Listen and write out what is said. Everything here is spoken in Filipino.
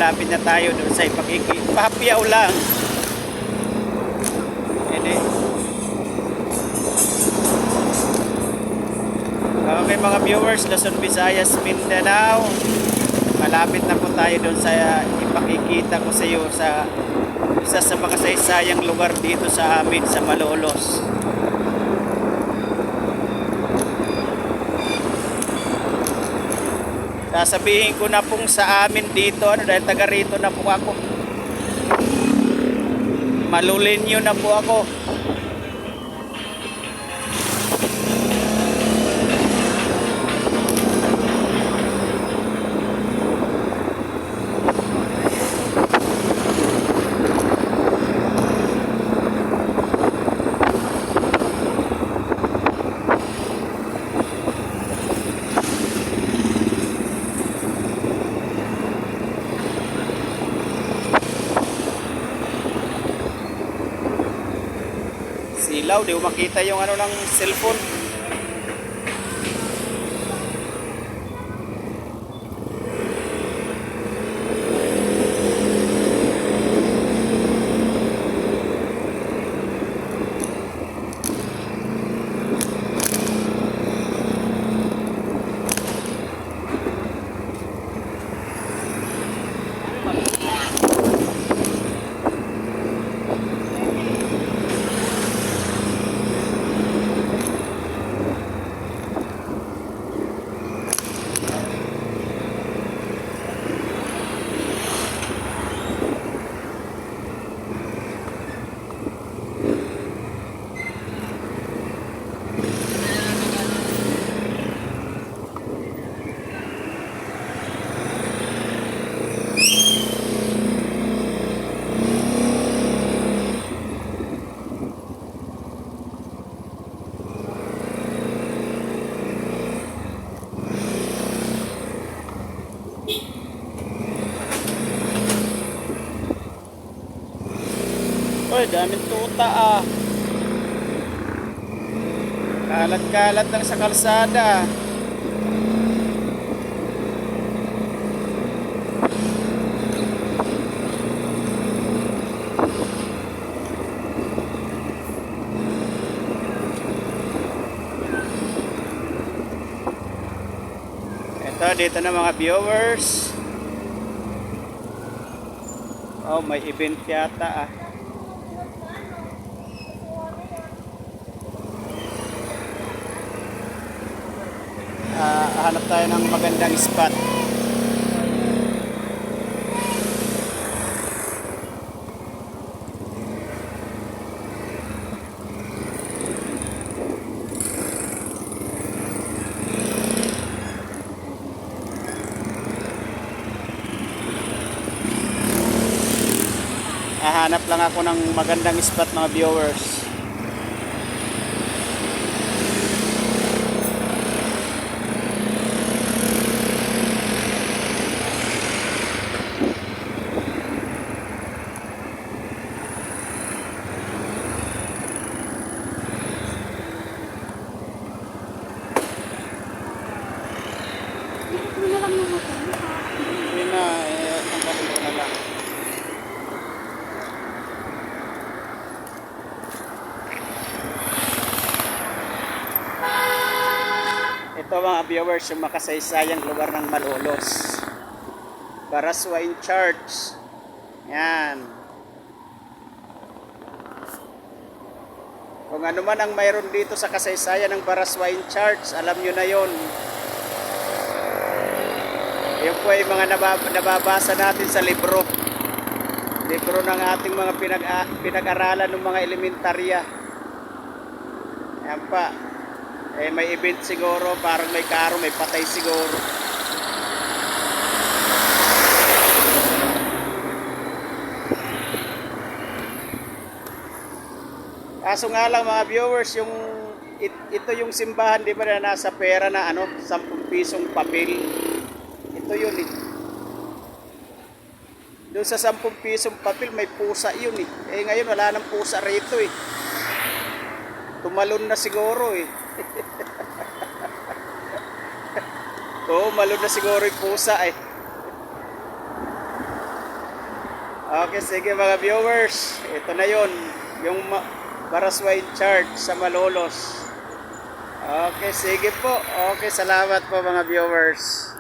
malapit na tayo doon sa pahapiyaw lang. Okay mga viewers, Luzon, Visayas, Mindanao, malapit na po tayo doon sa ipakikita ko sa iyo sa isa sa makasaysayang lugar dito sa amin sa Malolos. Sasabihin ko na pong sa amin dito, dahil taga rito na po ako. Malulinyo na po ako. Silaw, di ko makita yung ano ng cellphone. Uy, daming tuta ah. Kalat-kalat lang sa kalsada. Ito, dito na mga viewers. Oh, may event yata ah. Hanap tayo ng magandang spot. Hanap lang ako ng magandang spot mga viewers. Hindi na, tanggalin ko na lang. Ito mga viewers, yung makasaysayang lugar ng Malolos. Baraswain Church. Yan. Kung ano man ang mayroon dito sa kasaysayan ng Baraswain Church, alam nyo na yon. Yan po ay mga nababasa natin sa libro. Libro ng ating mga pinag-aralan ng mga elementarya. Yan pa. Eh may event siguro, parang may karo, may patay siguro. Kaso nga lang mga viewers, ito yung simbahan, di ba, na nasa pera na 10 pisong papel. Ito yun eh. Doon sa 10 pisong papel may pusa yun eh. Eh ngayon wala nang pusa rito eh. Tumalon na siguro eh. Oo, malun na siguro yung pusa eh. Okay, sige mga viewers. Ito na yon, yung Barasway Church sa Malolos. Okay, sige po. Okay, salamat po mga viewers.